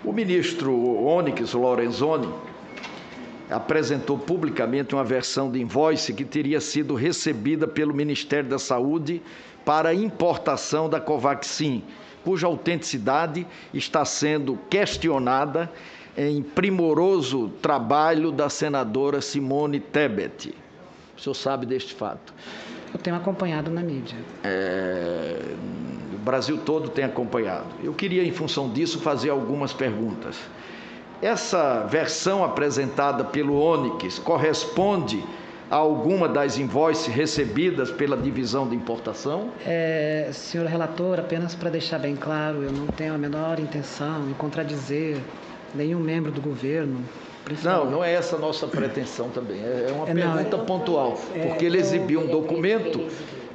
O ministro Onyx Lorenzoni apresentou publicamente uma versão de invoice que teria sido recebida pelo Ministério da Saúde para importação da Covaxin, cuja autenticidade está sendo questionada em primoroso trabalho da senadora Simone Tebet. O senhor sabe deste fato? Eu tenho acompanhado na mídia. O Brasil todo tem acompanhado. Eu queria, em função disso, fazer algumas perguntas. Essa versão apresentada pelo Onyx corresponde a alguma das invoices recebidas pela divisão de importação? Senhor relator, apenas para deixar bem claro, eu não tenho a menor intenção em contradizer nenhum membro do governo. Não é essa a nossa pretensão também. É uma pergunta pontual, porque ele exibiu um documento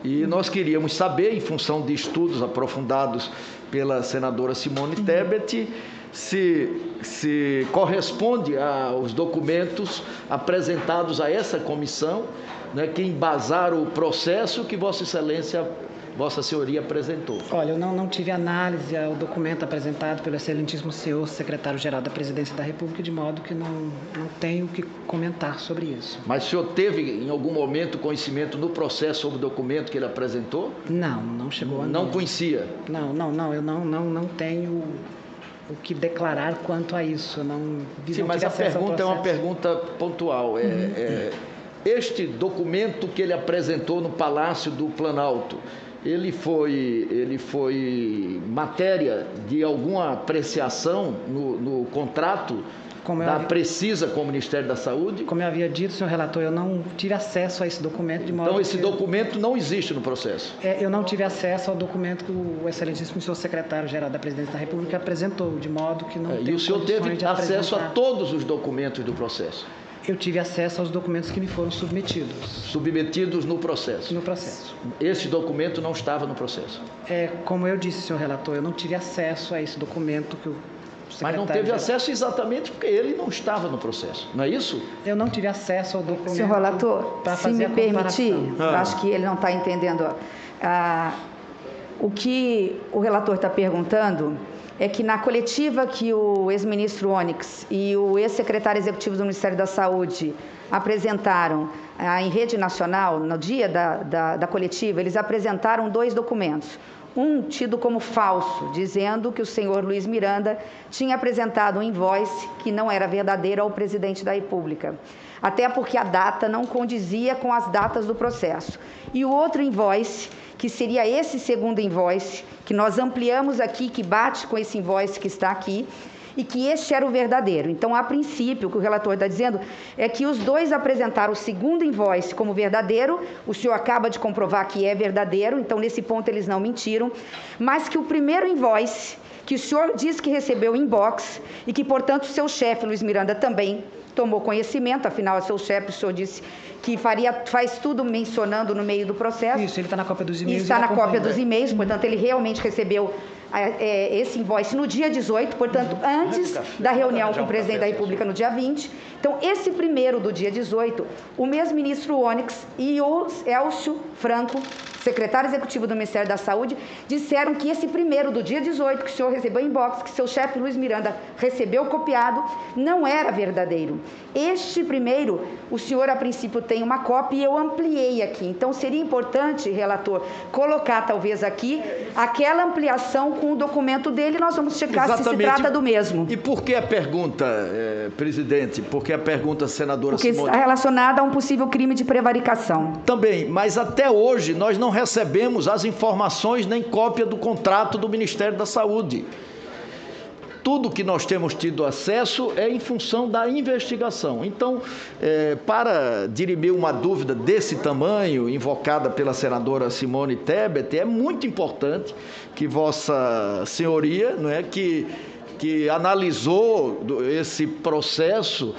e nós queríamos saber, em função de estudos aprofundados pela senadora Simone Tebet, se corresponde aos documentos apresentados a essa comissão, né, que embasaram o processo que Vossa Senhoria apresentou. Olha, eu não tive análise ao documento apresentado pelo excelentíssimo senhor secretário-geral da Presidência da República, de modo que não tenho o que comentar sobre isso. Mas o senhor teve, em algum momento, conhecimento no processo sobre o documento que ele apresentou? Não chegou a mim. Não conhecia? Não, eu não tenho o que declarar quanto a isso. Sim, mas a pergunta é uma pergunta pontual. Este documento que ele apresentou no Palácio do Planalto, ele foi matéria de alguma apreciação no contrato da Precisa com o Ministério da Saúde? Como eu havia dito, senhor relator, eu não tive acesso a esse documento. Então, esse documento não existe no processo? Eu não tive acesso ao documento que o excelentíssimo senhor secretário-geral da Presidência da República apresentou, de modo que não tem. E o senhor teve acesso a todos os documentos do processo? Eu tive acesso aos documentos que me foram submetidos. Submetidos no processo? No processo. Esse documento não estava no processo? Como eu disse, senhor relator, eu não tive acesso a esse documento que o Mas não teve acesso exatamente porque ele não estava no processo, não é isso? Eu não tive acesso ao documento. Senhor relator, se me permitir, eu acho que ele não está entendendo. O que o relator está perguntando é que na coletiva que o ex-ministro Onyx e o ex-secretário executivo do Ministério da Saúde apresentaram em rede nacional, no dia da coletiva, eles apresentaram 2 documentos. Um tido como falso, dizendo que o senhor Luiz Miranda tinha apresentado um invoice que não era verdadeiro ao presidente da República, até porque a data não condizia com as datas do processo. E o outro invoice, que seria esse segundo invoice, que nós ampliamos aqui, que bate com esse invoice que está aqui, e que este era o verdadeiro. Então, a princípio, o que o relator está dizendo é que os 2 apresentaram o segundo invoice como verdadeiro, o senhor acaba de comprovar que é verdadeiro, então, nesse ponto, eles não mentiram, mas que o primeiro invoice, que o senhor diz que recebeu em box, e que, portanto, o seu chefe, Luiz Miranda, também tomou conhecimento, afinal, é seu chefe, o senhor disse que faz tudo mencionando no meio do processo. Isso, ele está na cópia dos e-mails. Está na cópia dos e-mails, portanto, ele realmente recebeu esse invoice no dia 18, portanto, antes da reunião com o presidente da República no dia 20. Então, esse primeiro do dia 18, o mesmo ministro Onyx e o Elcio Franco, secretário executivo do Ministério da Saúde, disseram que esse primeiro do dia 18, que o senhor recebeu em box, que seu chefe Luiz Miranda recebeu copiado, não era verdadeiro. Este primeiro, o senhor a princípio tem uma cópia e eu ampliei aqui. Então, seria importante, relator, colocar talvez aqui aquela ampliação com o documento dele, nós vamos checar se se trata do mesmo. E por que a pergunta, presidente? Por que a pergunta, senadora Simone? Porque está relacionada a um possível crime de prevaricação. Também, mas até hoje nós não recebemos as informações nem cópia do contrato do Ministério da Saúde. Tudo que nós temos tido acesso é em função da investigação. Então, para dirimir uma dúvida desse tamanho, invocada pela senadora Simone Tebet, é muito importante que Vossa Senhoria, não é, que analisou esse processo,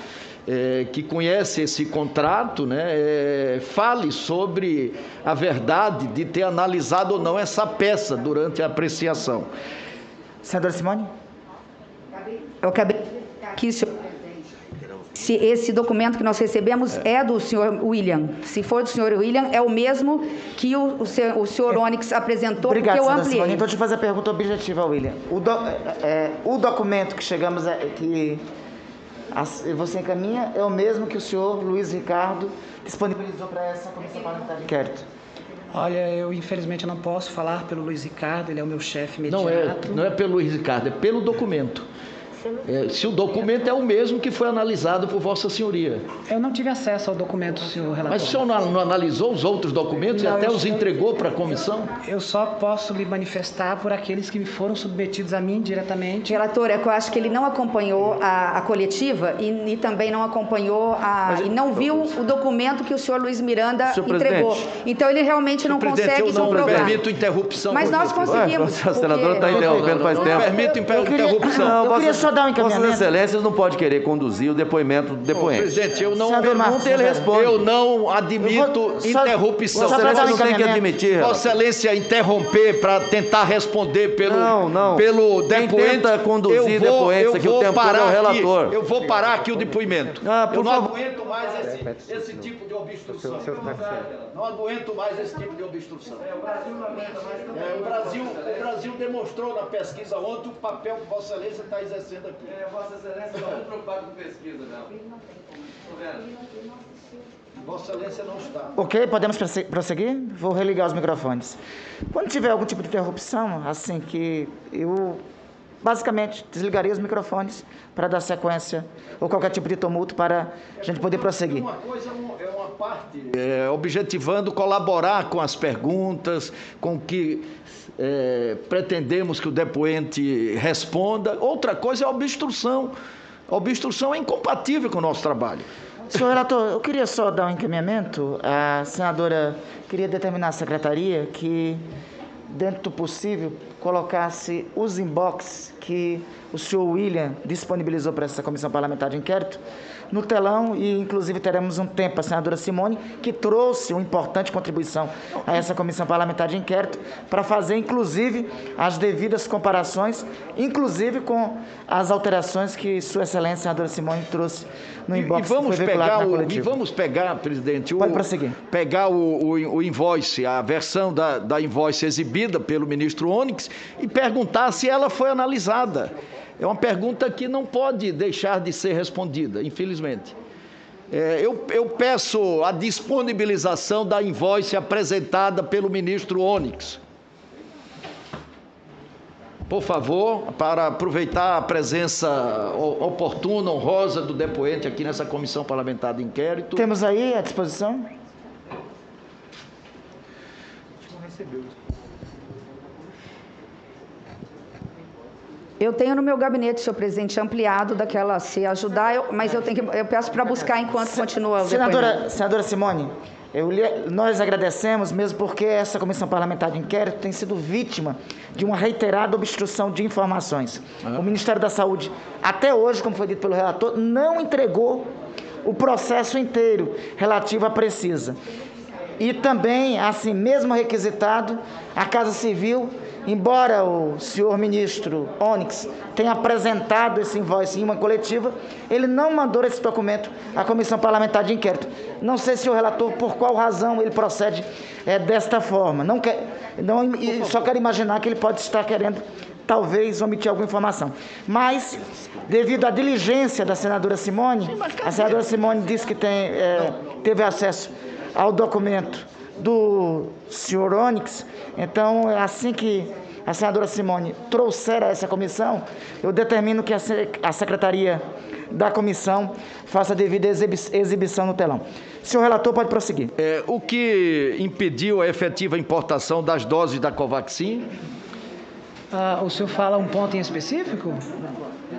que conhece esse contrato, né, fale sobre a verdade de ter analisado ou não essa peça durante a apreciação. Senadora Simone? Eu acabei aqui, senhor. se esse documento que nós recebemos é do senhor William. Se for do senhor William, é o mesmo que o senhor Onyx apresentou, Obrigado, porque eu ampliei. Simone. Então, deixa eu fazer a pergunta objetiva, William. O documento que chegamos, que você encaminha, é o mesmo que o senhor Luiz Ricardo disponibilizou para essa comissão parlamentar de inquérito? Olha, eu infelizmente não posso falar pelo Luiz Ricardo, ele é o meu chefe imediato. Não é pelo Luiz Ricardo, é pelo documento. Se o documento é o mesmo que foi analisado por Vossa Senhoria. Eu não tive acesso ao documento, senhor relator. Mas o senhor não analisou os outros documentos e até os entregou para a comissão? Eu só posso lhe manifestar por aqueles que me foram submetidos a mim diretamente. Relator, é que eu acho que ele não acompanhou a coletiva e também não acompanhou e não viu o documento que o senhor Luiz Miranda entregou. Então ele realmente não consegue comprovar. Eu não permito interrupção. Mas nós conseguimos. O senador está interrompendo faz tempo. Não permito interrupção. Eu queria só dar um encaminhamento. Vossas Excelências não pode querer conduzir o depoimento do depoente. Presidente, eu não pergunto, ele responde. Eu não admito interrupção. Vossa Excelência tem que admitir. Vossa Excelência interromper para tentar responder pelo Quem depoente. tenta conduzir depoentes aqui o tempo todo é o relator. Eu vou parar aqui o depoimento. Por eu não favor. aguento mais esse tipo de obstrução. Não aguento mais esse tipo de obstrução. O Brasil demonstrou na pesquisa ontem o papel que Vossa Excelência está exercendo aqui. Vossa Excelência não está muito preocupado com pesquisa, não. Vossa Excelência não está. Ok, podemos prosseguir? Vou religar os microfones. Quando tiver algum tipo de interrupção, assim que eu basicamente desligaria os microfones para dar sequência ou qualquer tipo de tumulto para a gente poder prosseguir. Uma coisa é uma parte objetivando colaborar com as perguntas, com o que pretendemos que o depoente responda. Outra coisa é a obstrução. A obstrução é incompatível com o nosso trabalho. Senhor relator, eu queria só dar um encaminhamento. A senadora queria determinar à secretaria que, dentro do possível, colocasse os inbox que o senhor William disponibilizou para essa comissão parlamentar de inquérito no telão e, inclusive, teremos um tempo a senadora Simone, que trouxe uma importante contribuição a essa comissão parlamentar de inquérito para fazer, inclusive, as devidas comparações, inclusive com as alterações que sua excelência, senadora Simone, trouxe no inbox que foi veiculado na coletiva. E vamos pegar, presidente, Pode prosseguir. Pegar o invoice, a versão da invoice exibida pelo ministro Onyx e perguntar se ela foi analisada. É uma pergunta que não pode deixar de ser respondida, infelizmente. Eu peço a disponibilização da invoice apresentada pelo ministro Onyx. Por favor, para aproveitar a presença oportuna, honrosa do depoente aqui nessa comissão parlamentar de inquérito. Temos aí à disposição? Não recebeu. Eu tenho no meu gabinete, senhor presidente, ampliado daquela, se ajudar, mas eu peço para buscar enquanto continua o depoimento. Senadora Simone, nós agradecemos, mesmo porque essa comissão parlamentar de inquérito tem sido vítima de uma reiterada obstrução de informações. O Ministério da Saúde, até hoje, como foi dito pelo relator, não entregou o processo inteiro relativo à Precisa. E também, assim, mesmo requisitado, a Casa Civil, embora o senhor ministro Onyx tenha apresentado esse invoice em uma coletiva, ele não mandou esse documento à comissão parlamentar de inquérito. Não sei, senhor relator, por qual razão ele procede desta forma. Só quero imaginar que ele pode estar querendo, talvez, omitir alguma informação. Mas, devido à diligência da senadora Simone, a senadora Simone disse que teve acesso ao documento do senhor Onyx. Então, assim que a senadora Simone trouxer a essa comissão, eu determino que a secretaria da comissão faça a devida exibição no telão. Senhor relator, pode prosseguir. O que impediu a efetiva importação das doses da Covaxin? O senhor fala um ponto em específico?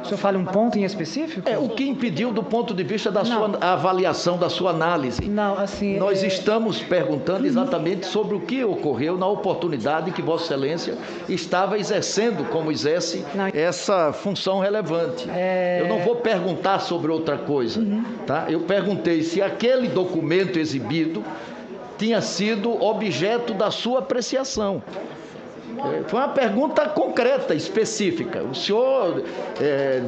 O senhor fala um ponto em específico? O que impediu do ponto de vista da sua avaliação, da sua análise? Não, assim... Nós estamos perguntando exatamente sobre o que ocorreu na oportunidade que Vossa Excelência estava exercendo, como exerce, essa função relevante. Eu não vou perguntar sobre outra coisa, tá? Eu perguntei se aquele documento exibido tinha sido objeto da sua apreciação. Foi uma pergunta concreta, específica. O senhor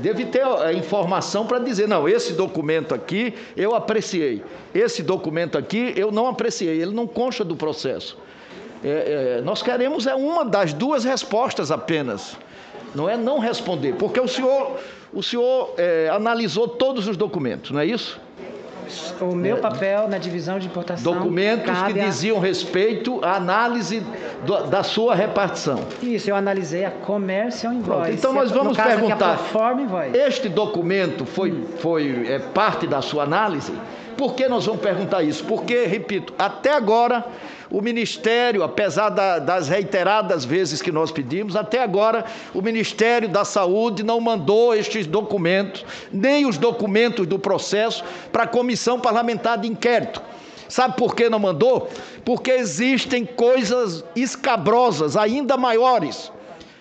deve ter a informação para dizer, não, esse documento aqui eu apreciei, esse documento aqui eu não apreciei, ele não consta do processo. Nós queremos uma das duas respostas apenas, não é não responder, porque o senhor analisou todos os documentos, não é isso? O meu papel na divisão de importação... Documentos que diziam respeito à análise da sua repartição. Isso, eu analisei a commercial invoice. Então nós vamos perguntar, invoice. Este documento foi parte da sua análise? Por que nós vamos perguntar isso? Porque, repito, até agora o Ministério, apesar das reiteradas vezes que nós pedimos, até agora o Ministério da Saúde não mandou estes documentos, nem os documentos do processo, para a Comissão Parlamentar de Inquérito. Sabe por que não mandou? Porque existem coisas escabrosas, ainda maiores,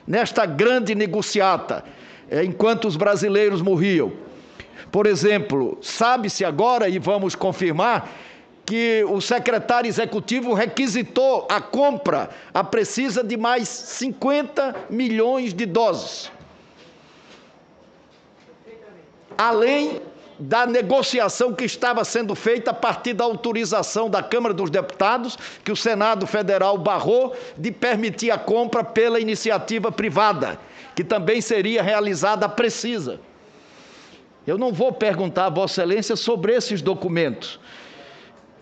nesta grande negociata, enquanto os brasileiros morriam. Por exemplo, sabe-se agora, e vamos confirmar, que o secretário executivo requisitou a compra, a precisa de mais 50 milhões de doses. Além da negociação que estava sendo feita a partir da autorização da Câmara dos Deputados, que o Senado Federal barrou, de permitir a compra pela iniciativa privada, que também seria realizada a precisa. Eu não vou perguntar a Vossa Excelência sobre esses documentos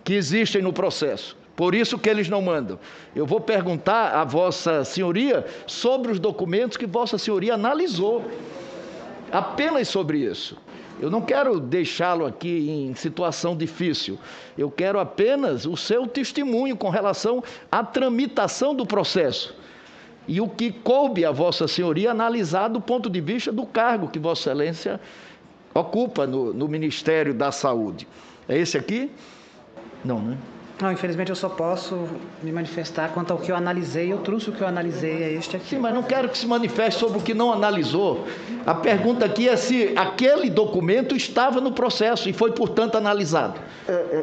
que existem no processo, por isso que eles não mandam. Eu vou perguntar a Vossa Senhoria sobre os documentos que Vossa Senhoria analisou, apenas sobre isso. Eu não quero deixá-lo aqui em situação difícil, eu quero apenas o seu testemunho com relação à tramitação do processo e o que coube a Vossa Senhoria analisar do ponto de vista do cargo que Vossa Excelência ocupa no Ministério da Saúde. É esse aqui? Não, né? Não, infelizmente eu só posso me manifestar quanto ao que eu analisei. Eu trouxe o que eu analisei, é este aqui. Sim, mas não quero que se manifeste sobre o que não analisou. A pergunta aqui é se aquele documento estava no processo e foi, portanto, analisado.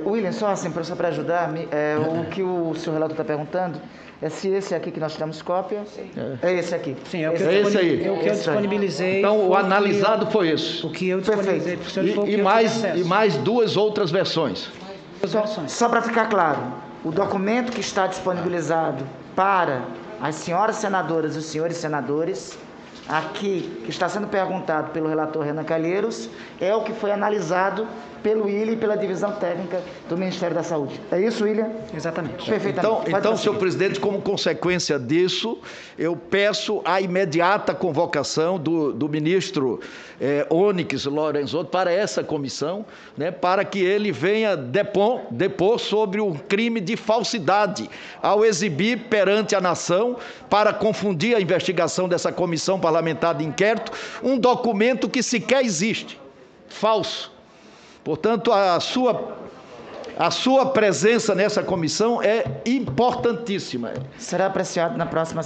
William, só assim, professor, para ajudar, o que o senhor relator está perguntando é se esse aqui que nós tiramos cópia é esse aqui. Sim, é o que esse aí. eu disponibilizei. Então, o analisado foi esse. O que eu disponibilizei para o senhor foi o que eu tive acesso. E mais duas outras versões. Só para ficar claro, o documento que está disponibilizado para as senhoras senadoras e os senhores senadores, aqui, que está sendo perguntado pelo relator Renan Calheiros, é o que foi analisado pelo William e pela divisão técnica do Ministério da Saúde. É isso, William? Exatamente. Perfeitamente. Então, senhor presidente, como consequência disso, eu peço a imediata convocação do ministro Onyx Lorenzoni para essa comissão, né, para que ele venha depor sobre o crime de falsidade ao exibir perante a nação, para confundir a investigação dessa comissão parlamentar de inquérito, um documento que sequer existe, falso. Portanto, a sua presença nessa comissão é importantíssima. Será apreciado na próxima